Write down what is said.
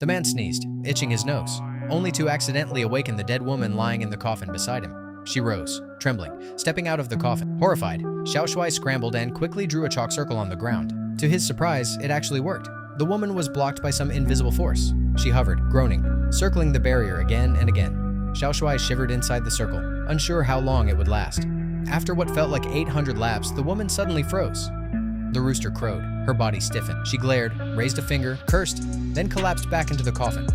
The man sneezed, itching his nose, only to accidentally awaken the dead woman lying in the coffin beside him. She rose, trembling, stepping out of the coffin. Horrified, Xiao Shuai scrambled and quickly drew a chalk circle on the ground. To his surprise, it actually worked. The woman was blocked by some invisible force. She hovered, groaning, circling the barrier again and again. Xiao Shuai shivered inside the circle, unsure how long it would last. After what felt like 800 laps, the woman suddenly froze. The rooster crowed. Her body stiffened. She glared, raised a finger, cursed, then collapsed back into the coffin.